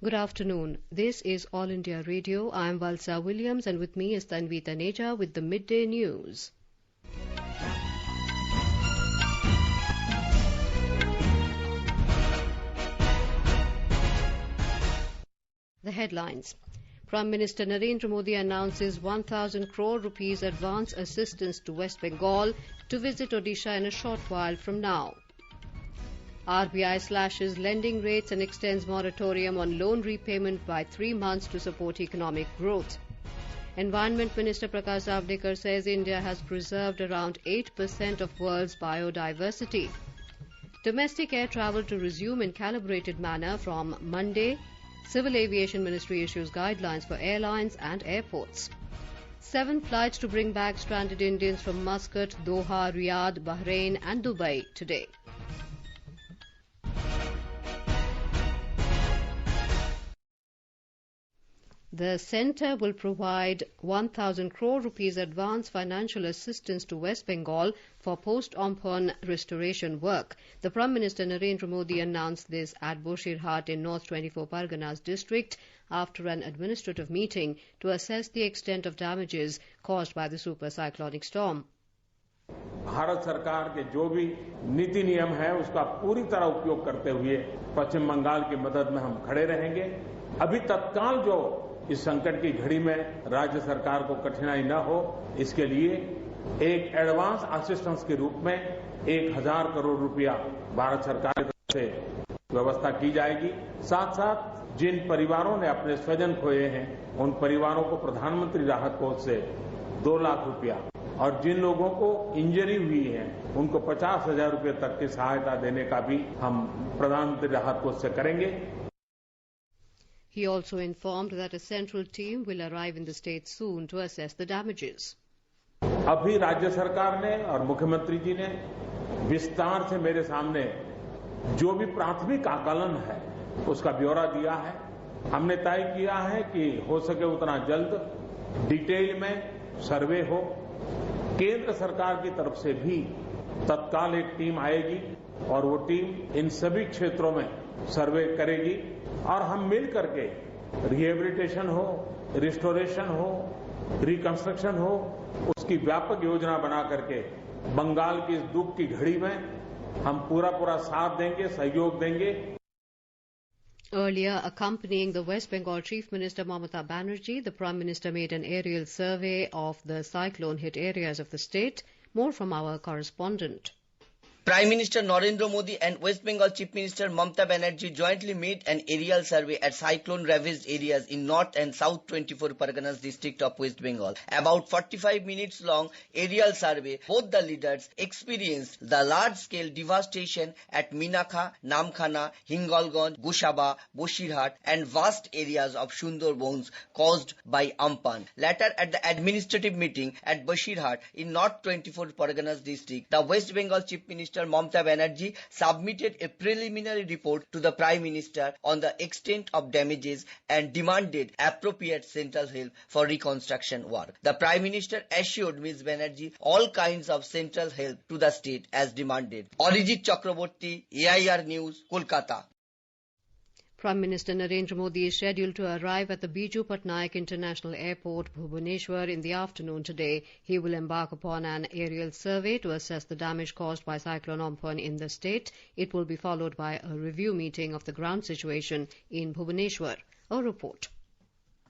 Good afternoon. This is All India Radio. I am Valsa Williams and with me is Tanvi Taneja with the Midday News. The headlines. Prime Minister Narendra Modi announces 1,000 crore rupees advance assistance to West Bengal to visit Odisha in a short while from now. RBI slashes lending rates and extends moratorium on loan repayment by 3 months to support economic growth. Environment Minister Prakash Javadekar says India has preserved around 8% of world's biodiversity. Domestic air travel to resume in calibrated manner from Monday. Civil Aviation Ministry issues guidelines for airlines and airports. 7 flights to bring back stranded Indians from Muscat, Doha, Riyadh, Bahrain and Dubai today. The centre will provide 1,000 crore rupees advance financial assistance to West Bengal for post-Amphan restoration work. The Prime Minister Narendra Modi announced this at Boshirhat in North 24 Parganas district after an administrative meeting to assess the extent of damages caused by the super cyclonic storm. Bharat सरकार के जो भी नीति नियम है उसका पूरी तरह उपयोग करते हुए पश्चिम बंगाल की मदद में हम खड़े रहेंगे। अभी तत्काल जो इस संकट की घड़ी में राज्य सरकार को कठिनाई न हो इसके लिए एक एडवांस असिस्टेंस के रूप में 1,000 करोड़ रुपया भारत सरकार की तरफ से व्यवस्था की जाएगी। साथ साथ जिन परिवारों ने अपने स्वजन खोए हैं उन परिवारों को प्रधानमंत्री राहत कोष से 2 लाख रुपया और जिन लोगों को इंजरी हुई है उनको 50,000 रुपये तक की सहायता देने का भी हम प्रधानमंत्री राहत कोष से करेंगे। He also informed that a central team will arrive in the state soon to assess the damages. अभी राज्य सरकार ने और मुख्यमंत्री जी ने विस्तार से मेरे सामने जो भी प्राथमिक आकलन है उसका ब्यौरा दिया है। हमने तय किया है कि हो सके उतना जल्द डिटेल में सर्वे हो। केंद्र सरकार की तरफ से भी तत्काल एक टीम आएगी और वो टीम इन सभी क्षेत्रों में सर्वे करेगी और हम मिल करके रिहेबिलिटेशन हो, रिस्टोरेशन हो, रिकंस्ट्रक्शन हो, उसकी व्यापक योजना बना करके बंगाल की इस दुख की घड़ी में हम पूरा साथ देंगे, सहयोग देंगे। Earlier, accompanying the West Bengal Chief Minister Mamata Banerjee, the Prime Minister made an aerial survey of the cyclone-hit areas of the state. More from our correspondent. Prime Minister Narendra Modi and West Bengal Chief Minister Mamata Banerjee jointly made an aerial survey at cyclone-ravaged areas in North and South 24 Parganas district of West Bengal. About 45 minutes long aerial survey, both the leaders experienced the large-scale devastation at Minakha, Namkhana, Hingolganj, Gushaba, Boshirhat and vast areas of Sundarbans caused by Amphan. Later at the administrative meeting at Boshirhat in North 24 Parganas district, the West Bengal Chief Minister Mamata Banerjee submitted a preliminary report to the Prime Minister on the extent of damages and demanded appropriate central help for reconstruction work. The Prime Minister assured Ms. Banerjee all kinds of central help to the state as demanded. Arijit Chakraborty, AIR News, Kolkata. Prime Minister Narendra Modi is scheduled to arrive at the Biju Patnaik International Airport, Bhubaneswar, in the afternoon today. He will embark upon an aerial survey to assess the damage caused by Cyclone Amphan in the state. It will be followed by a review meeting of the ground situation in Bhubaneswar. A report.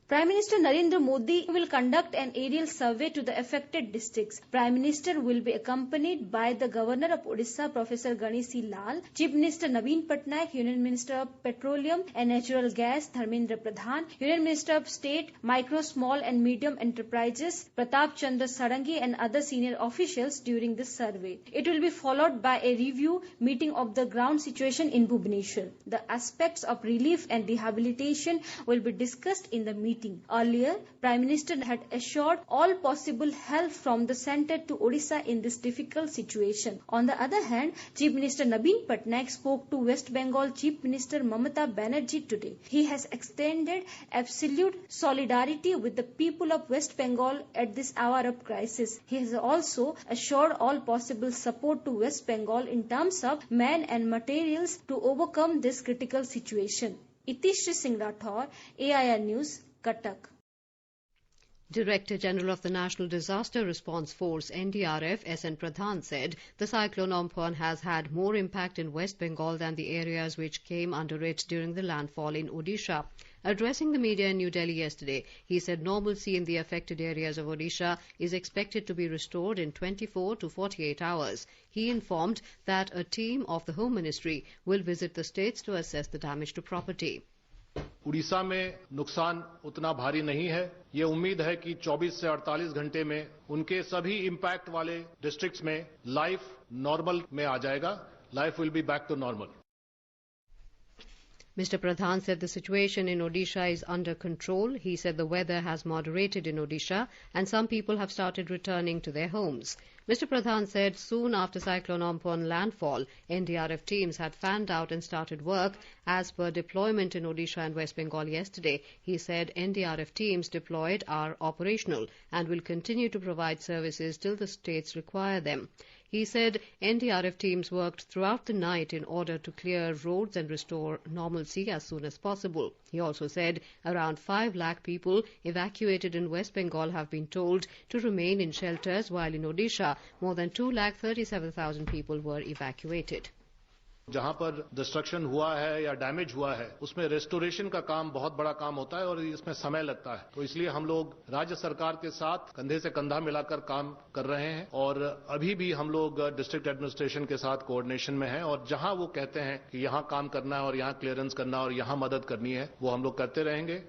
Prime Minister Narendra Modi will conduct an aerial survey to the affected districts. Prime Minister will be accompanied by the Governor of Odisha, Professor Ganeshi Lal, Chief Minister Naveen Patnaik, Union Minister of Petroleum and Natural Gas, Dharmendra Pradhan, Union Minister of State, Micro, Small and Medium Enterprises, Pratap Chandra Sarangi and other senior officials during this survey. It will be followed by a review meeting of the ground situation in Bhubaneswar. The aspects of relief and rehabilitation will be discussed in the meeting. Earlier, Prime Minister had assured all possible help from the centre to Odisha in this difficult situation. On the other hand, Chief Minister Naveen Patnaik spoke to West Bengal Chief Minister Mamata Banerjee today. He has extended absolute solidarity with the people of West Bengal at this hour of crisis. He has also assured all possible support to West Bengal in terms of men and materials to overcome this critical situation. Iti Shri Singh Rathore, AIR News, Cuttack. Director General of the National Disaster Response Force (NDRF) S.N. Pradhan said the cyclone Amphan has had more impact in West Bengal than the areas which came under it during the landfall in Odisha. Addressing the media in New Delhi yesterday, he said normalcy in the affected areas of Odisha is expected to be restored in 24 to 48 hours. He informed that a team of the Home Ministry will visit the states to assess the damage to property. Orissa में नुकसान उतना भारी नहीं है। ये उम्मीद है कि 24 से 48 घंटे में उनके सभी इम्पैक्ट वाले डिस्ट्रिक्ट्स में लाइफ नॉर्मल में आ जाएगा। Life will be back to normal. Mr. Pradhan said the situation in Odisha is under control. He said the weather has moderated in Odisha and some people have started returning to their homes. Mr. Pradhan said soon after Cyclone Amphan landfall, NDRF teams had fanned out and started work as per deployment in Odisha and West Bengal yesterday. He said NDRF teams deployed are operational and will continue to provide services till the states require them. He said NDRF teams worked throughout the night in order to clear roads and restore normalcy as soon as possible. He also said around 5 lakh people evacuated in West Bengal have been told to remain in shelters, while in Odisha more than 2,37,000 people were evacuated. जहां पर destruction हुआ है या damage हुआ है उसमें restoration का काम बहुत बड़ा काम होता है और इसमें समय लगता है। तो इसलिए हम लोग राज्य सरकार के साथ कंधे से कंधा मिलाकर काम कर रहे हैं और अभी भी हम लोग डिस्ट्रिक्ट एडमिनिस्ट्रेशन के साथ कोऑर्डिनेशन में हैं और जहां वो कहते हैं कि यहां काम करना है और यहां क्लियरेंस करना है और यहां मदद करनी है वो हम लोग करते रहेंगे।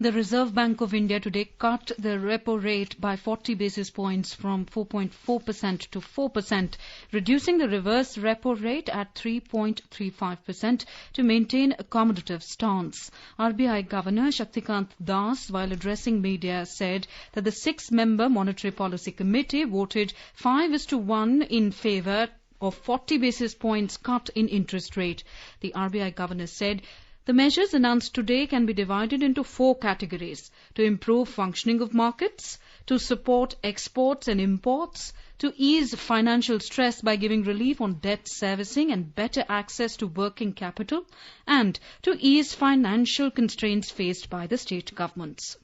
The Reserve Bank of India today cut the repo rate by 40 basis points from 4.4% to 4%, reducing the reverse repo rate at 3.35% to maintain a accommodative stance. RBI Governor Shaktikant Das, while addressing media, said that the 6-member Monetary Policy Committee voted 5:1 in favour of 40 basis points cut in interest rate. The RBI Governor said the measures announced today can be divided into 4 categories: to improve functioning of markets, to support exports and imports, to ease financial stress by giving relief on debt servicing and better access to working capital, and to ease financial constraints faced by the state governments.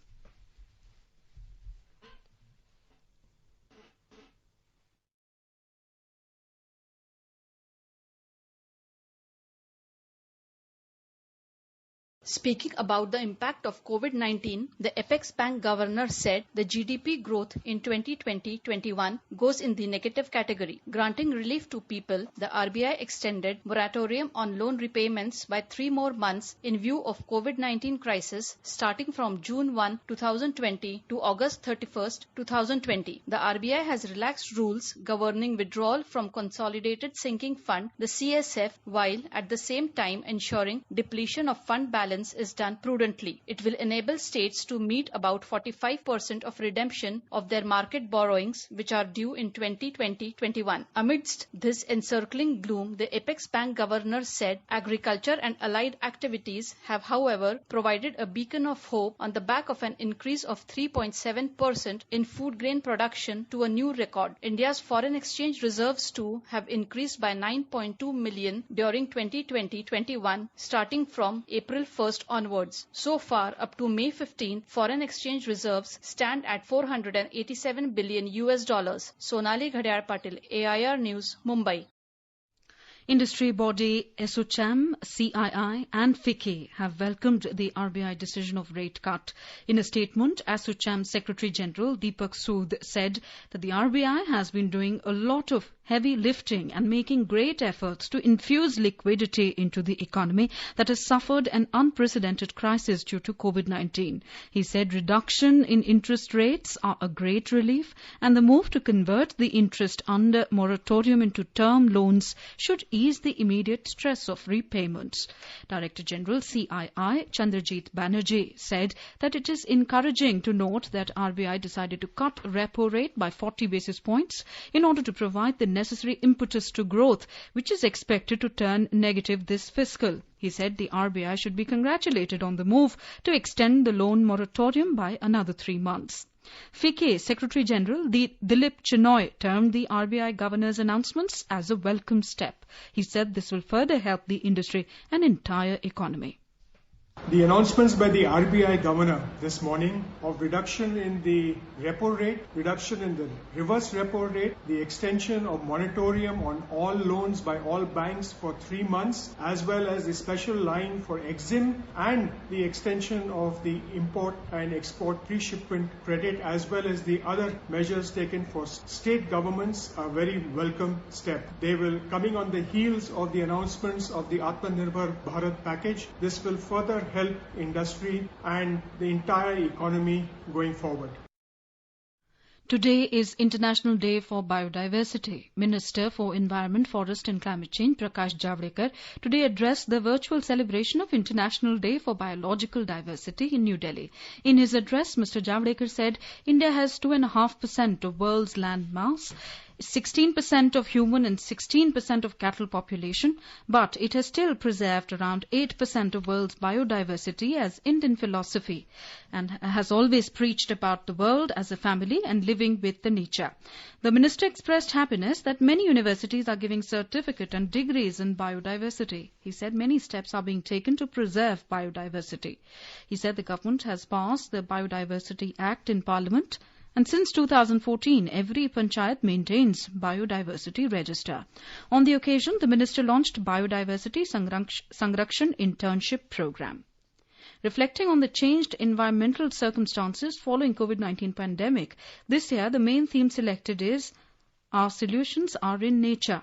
Speaking about the impact of COVID-19, the Apex Bank Governor said the GDP growth in 2020-21 goes in the negative category. Granting relief to people, the RBI extended moratorium on loan repayments by 3 more months in view of COVID-19 crisis starting from June 1, 2020 to August 31st, 2020. The RBI has relaxed rules governing withdrawal from Consolidated Sinking Fund, the CSF, while at the same time ensuring depletion of fund balance is done prudently. It will enable states to meet about 45% of redemption of their market borrowings which are due in 2020-21. Amidst this encircling gloom, the Apex Bank Governor said agriculture and allied activities have however provided a beacon of hope on the back of an increase of 3.7% in food grain production to a new record. India's foreign exchange reserves too have increased by 9.2 million during 2020-21 starting from April 1st onwards. So far, up to May 15, foreign exchange reserves stand at $487 billion. Sonali Ghadiyar Patil, AIR News, Mumbai. Industry body ASSOCHAM, CII and FICCI have welcomed the RBI decision of rate cut. In a statement, ASSOCHAM Secretary General Deepak Sood said that the RBI has been doing a lot of heavy lifting and making great efforts to infuse liquidity into the economy that has suffered an unprecedented crisis due to COVID-19. He said reduction in interest rates are a great relief and the move to convert the interest under moratorium into term loans should ease the immediate stress of repayments. Director General CII Chandrajit Banerjee said that it is encouraging to note that RBI decided to cut repo rate by 40 basis points in order to provide the necessary impetus to growth, which is expected to turn negative this fiscal. He said the RBI should be congratulated on the move to extend the loan moratorium by another 3 months. FICCI Secretary General Dilip Chinoy termed the RBI governor's announcements as a welcome step. He said this will further help the industry and entire economy. The announcements by the RBI governor this morning of reduction in the repo rate, reduction in the reverse repo rate, the extension of moratorium on all loans by all banks for 3 months, as well as the special line for EXIM and the extension of the import and export pre-shipment credit, as well as the other measures taken for state governments, are very welcome step. They will, coming on the heels of the announcements of the Atmanirbhar Bharat package, this will further help industry and the entire economy going forward. Today is International Day for Biodiversity. Minister for Environment, Forest and Climate Change, Prakash Javadekar, today addressed the virtual celebration of International Day for Biological Diversity in New Delhi. In his address, Mr. Javadekar said India has 2.5% of world's land mass, 16% of human and 16% of cattle population, but it has still preserved around 8% of world's biodiversity as Indian philosophy and has always preached about the world as a family and living with the nature. The minister expressed happiness that many universities are giving certificate and degrees in biodiversity. He said many steps are being taken to preserve biodiversity. He said the government has passed the Biodiversity Act in Parliament, and since 2014, every panchayat maintains biodiversity register. On the occasion, the minister launched Biodiversity Sanrakshan Internship Program. Reflecting on the changed environmental circumstances following COVID-19 pandemic, this year the main theme selected is Our Solutions Are in Nature.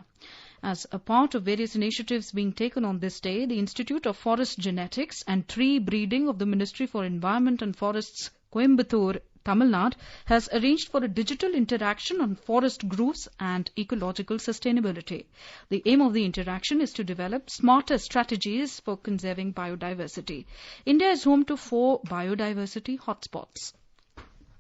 As a part of various initiatives being taken on this day, the Institute of Forest Genetics and Tree Breeding of the Ministry for Environment and Forests, Coimbatore, Tamil Nadu, has arranged for a digital interaction on forest growth and ecological sustainability. The aim of the interaction is to develop smarter strategies for conserving biodiversity. India is home to 4 biodiversity hotspots.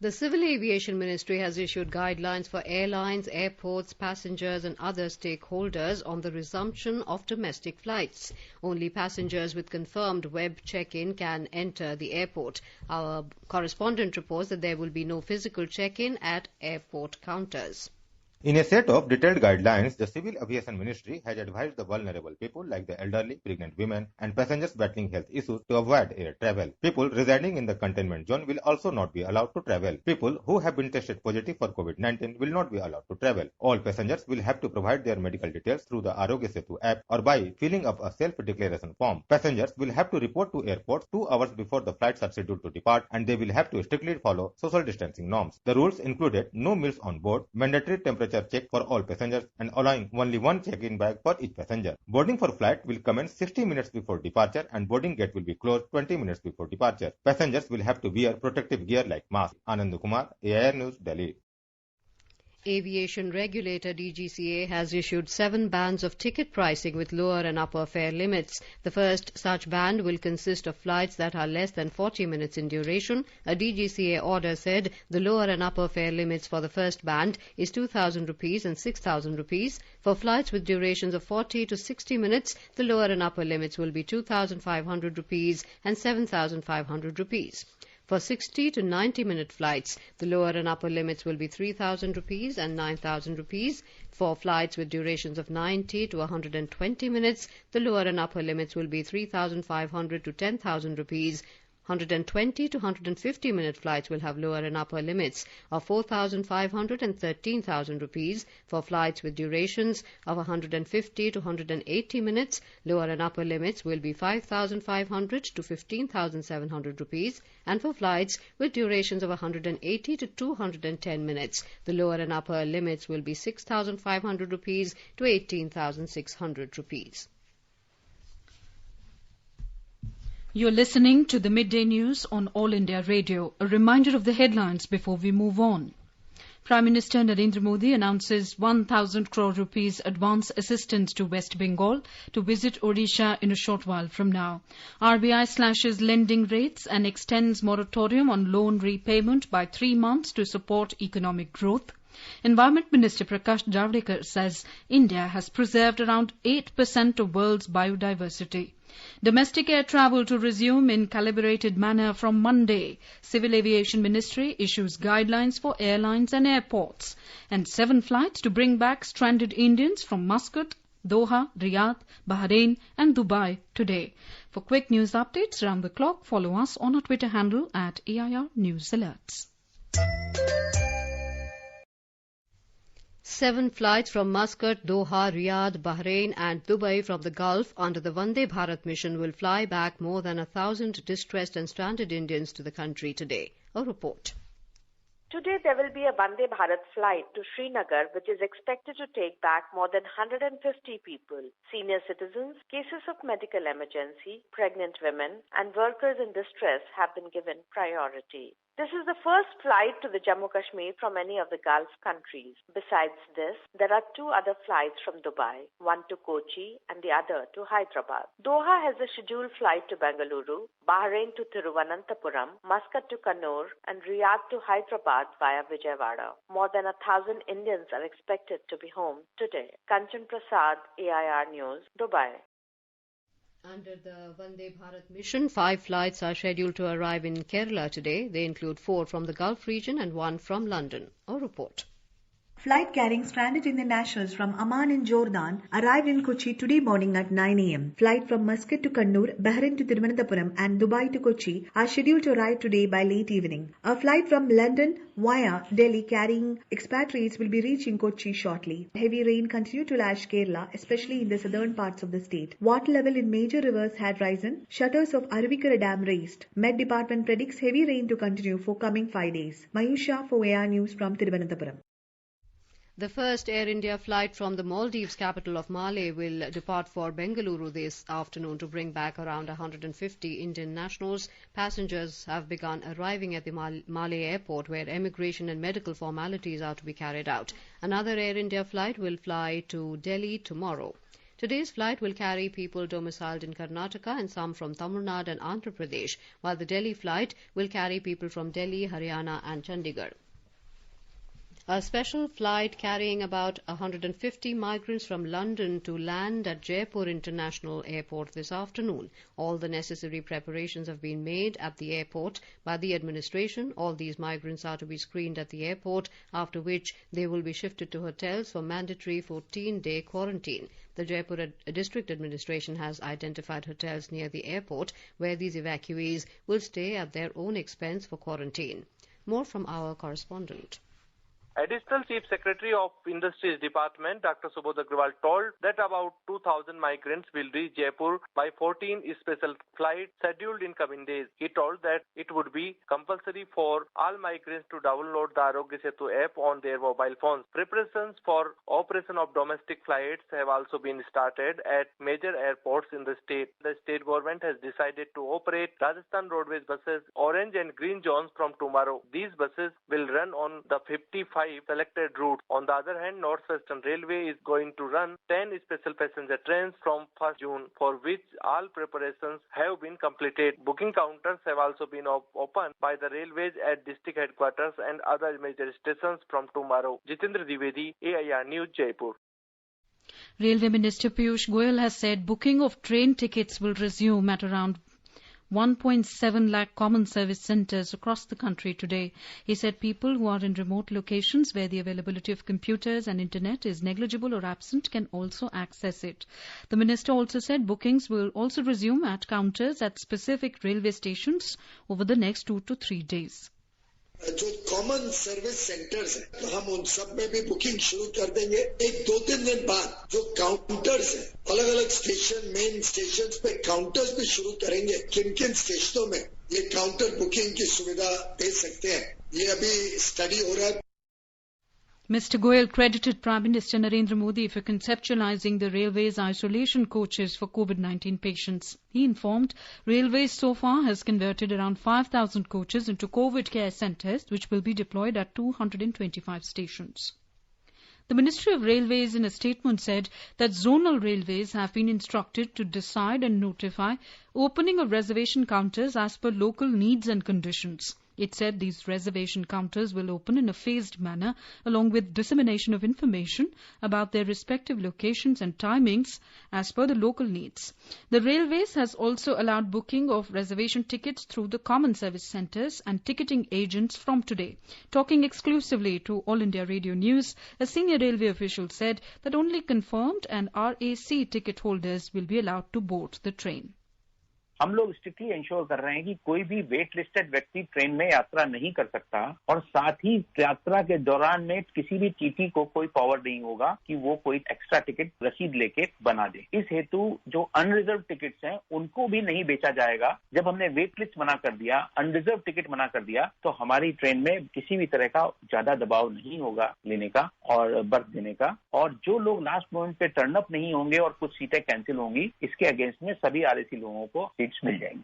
The Civil Aviation Ministry has issued guidelines for airlines, airports, passengers and other stakeholders on the resumption of domestic flights. Only passengers with confirmed web check-in can enter the airport. Our correspondent reports that there will be no physical check-in at airport counters. In a set of detailed guidelines, the Civil Aviation Ministry has advised the vulnerable people like the elderly, pregnant women and passengers battling health issues to avoid air travel. People residing in the containment zone will also not be allowed to travel. People who have been tested positive for COVID-19 will not be allowed to travel. All passengers will have to provide their medical details through the Arogya Setu app or by filling up a self-declaration form. Passengers will have to report to airports 2 hours before the flights are scheduled to depart, and they will have to strictly follow social distancing norms. The rules included no meals on board, mandatory temperature check for all passengers and allowing only one check-in bag for each passenger. Boarding for flight will commence 60 minutes before departure and boarding gate will be closed 20 minutes before departure. Passengers will have to wear protective gear like mask. Anand Kumar, AIR News, Delhi. Aviation regulator DGCA has issued 7 bands of ticket pricing with lower and upper fare limits. The first such band will consist of flights that are less than 40 minutes in duration. A DGCA order said the lower and upper fare limits for the first band is 2,000 rupees and 6,000 rupees. For flights with durations of 40 to 60 minutes, the lower and upper limits will be 2,500 rupees and 7,500 rupees. For 60 to 90-minute flights, the lower and upper limits will be 3,000 rupees and 9,000 rupees. For flights with durations of 90 to 120 minutes, the lower and upper limits will be 3,500 to 10,000 rupees. 120 to 150 minute flights will have lower and upper limits of 4,500 and 13,000 rupees. For flights with durations of 150 to 180 minutes, lower and upper limits will be 5,500 to 15,700 rupees. And for flights with durations of 180 to 210 minutes, the lower and upper limits will be 6,500 rupees to 18,600 rupees. You're listening to the Midday News on All India Radio. A reminder of the headlines before we move on. Prime Minister Narendra Modi announces 1,000 crore rupees advance assistance to West Bengal to visit Odisha in a short while from now. RBI slashes lending rates and extends moratorium on loan repayment by 3 months to support economic growth. Environment Minister Prakash Javadekar says India has preserved around 8% of world's biodiversity. Domestic air travel to resume in calibrated manner from Monday. Civil Aviation Ministry issues guidelines for airlines and airports. And 7 flights to bring back stranded Indians from Muscat, Doha, Riyadh, Bahrain and Dubai today. For quick news updates around the clock, follow us on our Twitter handle at AIR News Alerts. 7 flights from Muscat, Doha, Riyadh, Bahrain and Dubai from the Gulf under the Vande Bharat mission will fly back more than 1,000 distressed and stranded Indians to the country today. A report. Today there will be a Vande Bharat flight to Srinagar which is expected to take back more than 150 people. Senior citizens, cases of medical emergency, pregnant women and workers in distress have been given priority. This is the first flight to the Jammu and Kashmir from any of the Gulf countries. Besides this, there are 2 other flights from Dubai, one to Kochi and the other to Hyderabad. Doha has a scheduled flight to Bengaluru, Bahrain to Thiruvananthapuram, Muscat to Kannur and Riyadh to Hyderabad via Vijayawada. More than 1,000 Indians are expected to be home today. Kanchan Prasad, AIR News, Dubai. Under the Vande Bharat mission, 5 flights are scheduled to arrive in Kerala today. They include 4 from the Gulf region and 1 from London. A report. Flight carrying stranded Indian nationals from Amman in Jordan arrived in Kochi today morning at 9 a.m. Flight from Muscat to Kannur, Bahrain to Thiruvananthapuram and Dubai to Kochi are scheduled to arrive today by late evening. A flight from London via Delhi carrying expatriates will be reaching Kochi shortly. Heavy rain continued to lash Kerala, especially in the southern parts of the state. Water level in major rivers had risen. Shutters of Aravikara Dam raised. Met Department predicts heavy rain to continue for coming 5 days. Mayusha for AR News from Thiruvananthapuram. The first Air India flight from the Maldives capital of Malé will depart for Bengaluru this afternoon to bring back around 150 Indian nationals. Passengers have begun arriving at the Malé airport where immigration and medical formalities are to be carried out. Another Air India flight will fly to Delhi tomorrow. Today's flight will carry people domiciled in Karnataka and some from Tamil Nadu and Andhra Pradesh, while the Delhi flight will carry people from Delhi, Haryana and Chandigarh. A special flight carrying about 150 migrants from London to land at Jaipur International Airport this afternoon. All the necessary preparations have been made at the airport by the administration. All these migrants are to be screened at the airport, after which they will be shifted to hotels for mandatory 14-day quarantine. The Jaipur District Administration has identified hotels near the airport where these evacuees will stay at their own expense for quarantine. More from our correspondent. Additional Chief Secretary of Industries Department, Dr. Subodh Agrawal, told that about 2,000 migrants will reach Jaipur by 14 special flights scheduled in coming days. He told that it would be compulsory for all migrants to download the Arogya Setu app on their mobile phones. Preparations for operation of domestic flights have also been started at major airports in the state. The state government has decided to operate Rajasthan Roadways buses, orange and green zones from tomorrow. These buses will run on the 55 selected routes. On the other hand, North-Western Railway is going to run 10 special passenger trains from 1st June, for which all preparations have been completed. Booking counters have also been opened by the railways at district headquarters and other major stations from tomorrow. Jitendra Dwivedi, AIR News, Jaipur. Railway Minister Piyush Goyal has said booking of train tickets will resume at around 1.7 lakh common service centres across the country today. He said people who are in remote locations where the availability of computers and internet is negligible or absent can also access it. The minister also said bookings will also resume at counters at specific railway stations over the next 2 to 3 days. जो common service centres हैं तो हम उन सब में भी booking शुरू कर देंगे। 1-2-3 दिन बाद जो काउंटर्स हैं अलग अलग स्टेशन मेन स्टेशन पे काउंटर्स भी शुरू करेंगे। किन किन स्टेशनों में ये काउंटर बुकिंग की सुविधा दे सकते हैं ये अभी स्टडी हो रहा है। Mr. Goyal credited Prime Minister Narendra Modi for conceptualizing the Railways isolation coaches for COVID-19 patients. He informed Railways so far has converted around 5,000 coaches into COVID care centres, which will be deployed at 225 stations. The Ministry of Railways in a statement said that zonal railways have been instructed to decide and notify opening of reservation counters as per local needs and conditions. It said these reservation counters will open in a phased manner along with dissemination of information about their respective locations and timings as per the local needs. The Railways has also allowed booking of reservation tickets through the common service centres and ticketing agents from today. Talking exclusively to All India Radio News, a senior railway official said that only confirmed and RAC ticket holders will be allowed to board the train. हम लोग strictly ensure कर रहे हैं कि कोई भी wait listed व्यक्ति train में यात्रा नहीं कर सकता और साथ ही यात्रा के दौरान में किसी भी टीटी को कोई पावर नहीं होगा कि वो कोई एक्स्ट्रा टिकट रसीद लेके बना दे। इस हेतु जो अनरिजर्व टिकट्स हैं उनको भी नहीं बेचा जाएगा। जब हमने वेट लिस्ट मना कर दिया, अनरिजर्व टिकट मना कर दिया, तो हमारी ट्रेन में किसी भी तरह का ज्यादा दबाव नहीं होगा लेने का और बर्थ देने का। और जो लोग लास्ट मोमेंट पे टर्न अप नहीं होंगे और कुछ सीटें कैंसिल होंगी, इसके अगेंस्ट में सभी आरएसी लोगों को मिल जाएंगी।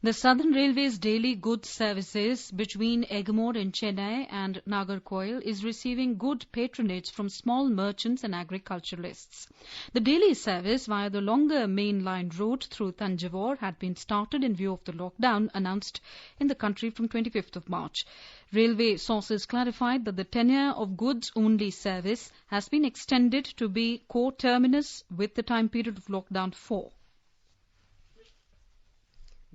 The Southern Railway's daily goods services between Egmore in Chennai and Nagercoil is receiving good patronage from small merchants and agriculturalists. The daily service via the longer main line route through Thanjavur had been started in view of the lockdown announced in the country from 25th of March. Railway sources clarified that the tenure of goods-only service has been extended to be co-terminus with the time period of lockdown 4.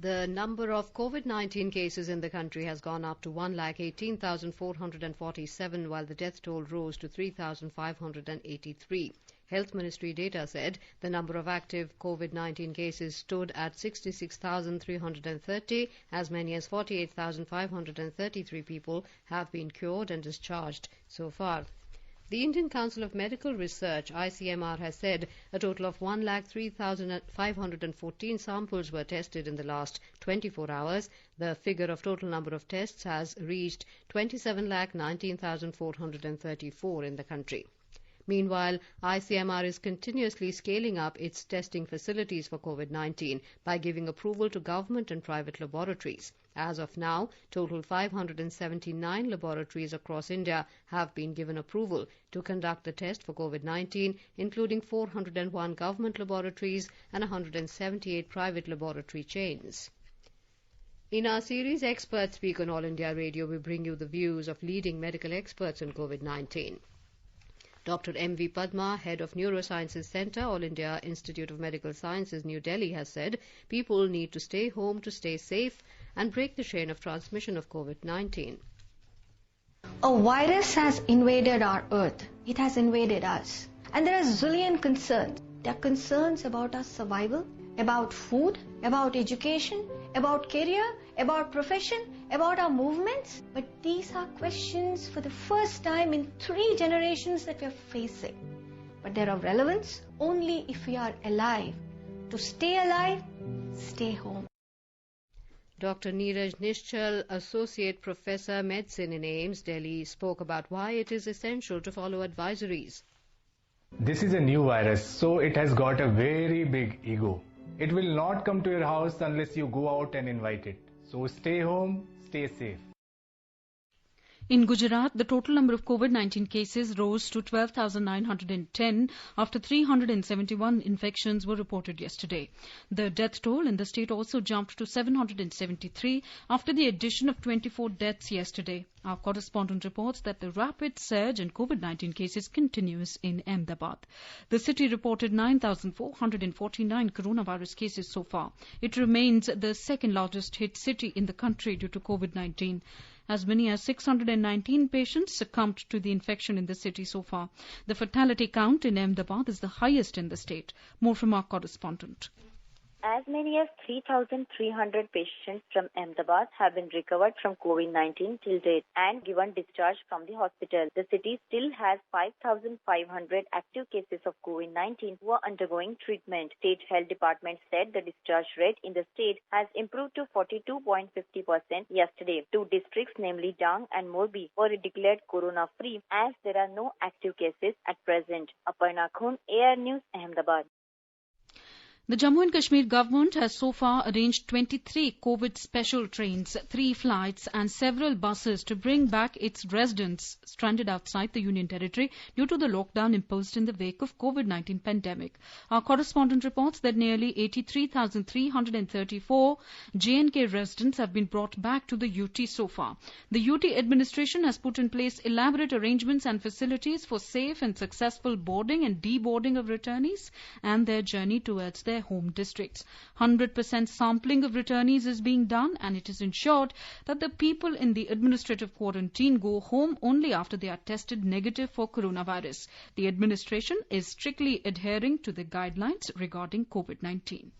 The number of COVID-19 cases in the country has gone up to 118,447, while the death toll rose to 3,583. Health Ministry data said the number of active COVID-19 cases stood at 66,330. As many as 48,533 people have been cured and discharged so far. The Indian Council of Medical Research, ICMR, has said a total of 1,03,514 samples were tested in the last 24 hours. The figure of total number of tests has reached 27,19,434 in the country. Meanwhile, ICMR is continuously scaling up its testing facilities for COVID-19 by giving approval to government and private laboratories. As of now, total 579 laboratories across India have been given approval to conduct the test for COVID-19, including 401 government laboratories and 178 private laboratory chains. In our series Experts Speak on All India Radio, we bring you the views of leading medical experts on COVID-19. Dr. M.V. Padma, head of Neurosciences Centre, All India Institute of Medical Sciences, New Delhi, has said people need to stay home to stay safe and break the chain of transmission of COVID-19. A virus has invaded our earth. It has invaded us. And there are zillion concerns. There are concerns about our survival, about food, about education, about career, about profession, about our movements. But these are questions for the first time in 3 generations that we are facing. But they're of relevance only if we are alive. To stay alive, stay home. Dr. Neeraj Nishchal, Associate Professor, Medicine in AIIMS, Delhi, spoke about why it is essential to follow advisories. This is a new virus, so it has got a very big ego. It will not come to your house unless you go out and invite it. So stay home, stay safe. In Gujarat, the total number of COVID-19 cases rose to 12,910 after 371 infections were reported yesterday. The death toll in the state also jumped to 773 after the addition of 24 deaths yesterday. Our correspondent reports that the rapid surge in COVID-19 cases continues in Ahmedabad. The city reported 9,449 coronavirus cases so far. It remains the second largest hit city in the country due to COVID-19. As many as 619 patients succumbed to the infection in the city so far. The fatality count in Ahmedabad is the highest in the state. More from our correspondent. As many as 3,300 patients from Ahmedabad have been recovered from COVID-19 till date and given discharge from the hospital. The city still has 5,500 active cases of COVID-19 who are undergoing treatment. State Health Department said the discharge rate in the state has improved to 42.50% yesterday. 2 districts, namely Dang and Morbi, were declared corona-free as there are no active cases at present. Aparna Khun, AR News, Ahmedabad. The Jammu and Kashmir government has so far arranged 23 COVID special trains, 3 flights and several buses to bring back its residents stranded outside the Union Territory due to the lockdown imposed in the wake of COVID-19 pandemic. Our correspondent reports that nearly 83,334 J&K residents have been brought back to the UT so far. The UT administration has put in place elaborate arrangements and facilities for safe and successful boarding and deboarding of returnees and their journey towards their home districts. 100% sampling of returnees is being done, and it is ensured that the people in the administrative quarantine go home only after they are tested negative for coronavirus. The administration is strictly adhering to the guidelines regarding COVID-19.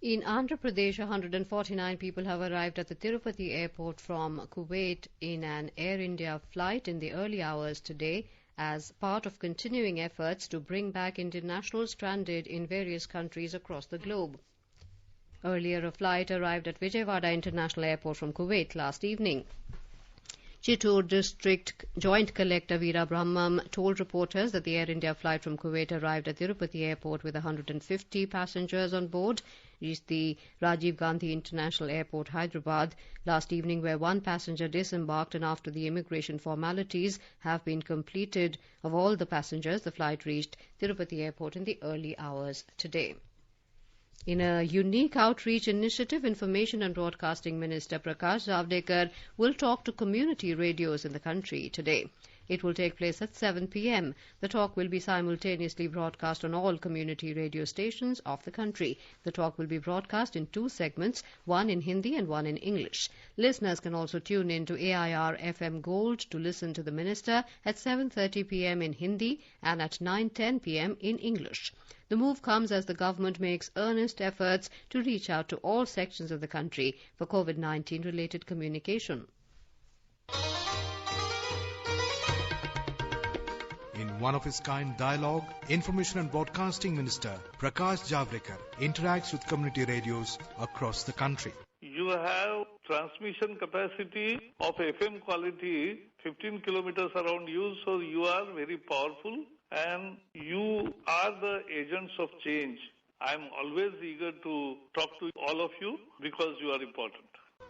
In Andhra Pradesh, 149 people have arrived at the Tirupati airport from Kuwait in an Air India flight in the early hours today, as part of continuing efforts to bring back Indian nationals stranded in various countries across the globe. Earlier, a flight arrived at Vijayawada International Airport from Kuwait last evening. Chittoor District Joint Collector Veera Brahmam told reporters that the Air India flight from Kuwait arrived at Tirupati Airport with 150 passengers on board, reached the Rajiv Gandhi International Airport, Hyderabad, last evening, where one passenger disembarked, and after the immigration formalities have been completed of all the passengers, the flight reached Tirupati Airport in the early hours today. In a unique outreach initiative, Information and Broadcasting Minister Prakash Javadekar will talk to community radios in the country today. It will take place at 7 p.m. The talk will be simultaneously broadcast on all community radio stations of the country. The talk will be broadcast in 2 segments, one in Hindi and one in English. Listeners can also tune in to AIR FM Gold to listen to the minister at 7:30 p.m. in Hindi and at 9:10 p.m. in English. The move comes as the government makes earnest efforts to reach out to all sections of the country for COVID-19 related communication. In one-of-its-kind dialogue, Information and Broadcasting Minister Prakash Javadekar interacts with community radios across the country. You have transmission capacity of FM quality 15 kilometers around you, so you are very powerful and you are the agents of change. I am always eager to talk to all of you because you are important.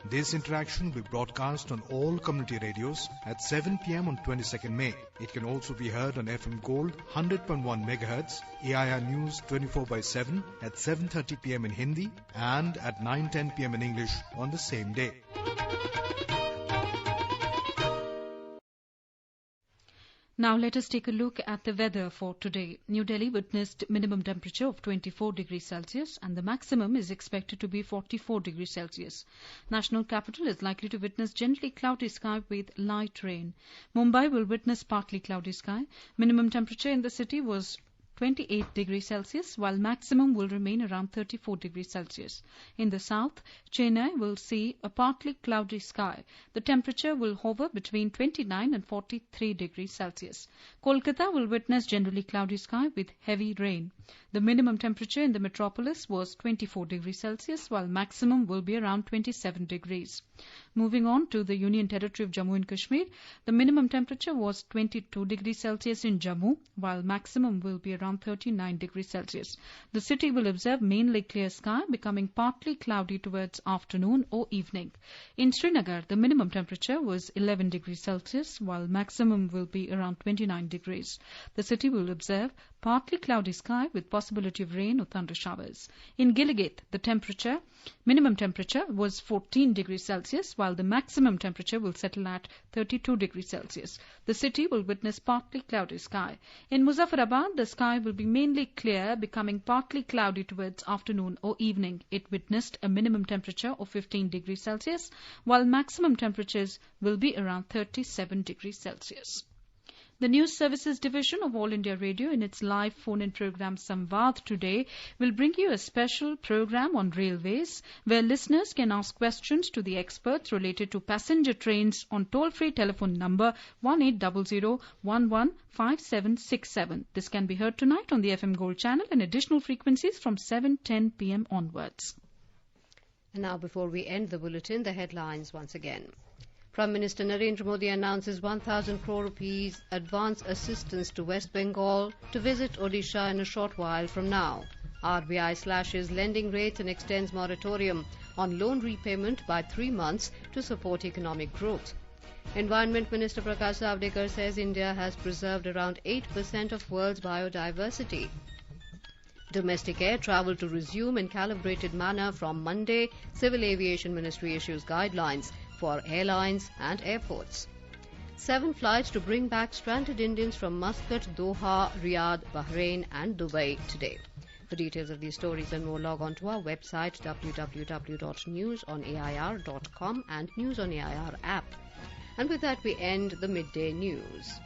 This interaction will be broadcast on all community radios at 7 p.m. on 22nd May. It can also be heard on FM Gold 100.1 MHz, AIR News 24/7 at 7:30 p.m. in Hindi and at 9:10 p.m. in English on the same day. Now let us take a look at the weather for today. New Delhi witnessed minimum temperature of 24 degrees Celsius and the maximum is expected to be 44 degrees Celsius. National capital is likely to witness generally cloudy sky with light rain. Mumbai will witness partly cloudy sky. Minimum temperature in the city was 28 degrees Celsius, while maximum will remain around 34 degrees Celsius. In the south, Chennai will see a partly cloudy sky. The temperature will hover between 29 and 43 degrees Celsius. Kolkata will witness generally cloudy sky with heavy rain. The minimum temperature in the metropolis was 24 degrees Celsius, while maximum will be around 27 degrees. Moving on to the Union Territory of Jammu and Kashmir, the minimum temperature was 22 degrees Celsius in Jammu, while maximum will be around 39 degrees Celsius. The city will observe mainly clear sky, becoming partly cloudy towards afternoon or evening. In Srinagar, the minimum temperature was 11 degrees Celsius, while maximum will be around 29 degrees. The city will observe partly cloudy sky with possibility of rain or thunder showers. In Gilgit, the minimum temperature was 14 degrees Celsius, while the maximum temperature will settle at 32 degrees Celsius. The city will witness partly cloudy sky. In Muzaffarabad, the sky will be mainly clear, becoming partly cloudy towards afternoon or evening. It witnessed a minimum temperature of 15 degrees Celsius, while maximum temperatures will be around 37 degrees Celsius. The News Services Division of All India Radio in its live phone-in program Samvad today will bring you a special program on railways where listeners can ask questions to the experts related to passenger trains on toll-free telephone number 1800115767. This can be heard tonight on the FM Gold channel and additional frequencies from 7:10 p.m. onwards. And now, before we end the bulletin, the headlines once again. Prime Minister Narendra Modi announces 1,000 crore rupees advance assistance to West Bengal to visit Odisha in a short while from now. RBI slashes lending rates and extends moratorium on loan repayment by 3 months to support economic growth. Environment Minister Prakash Javadekar says India has preserved around 8% of world's biodiversity. Domestic air travel to resume in calibrated manner from Monday. Civil Aviation Ministry issues guidelines for airlines and airports. 7 flights to bring back stranded Indians from Muscat, Doha, Riyadh, Bahrain and Dubai today. For details of these stories and more, log on to our website www.newsonair.com and News on AIR app. And with that, we end the midday news.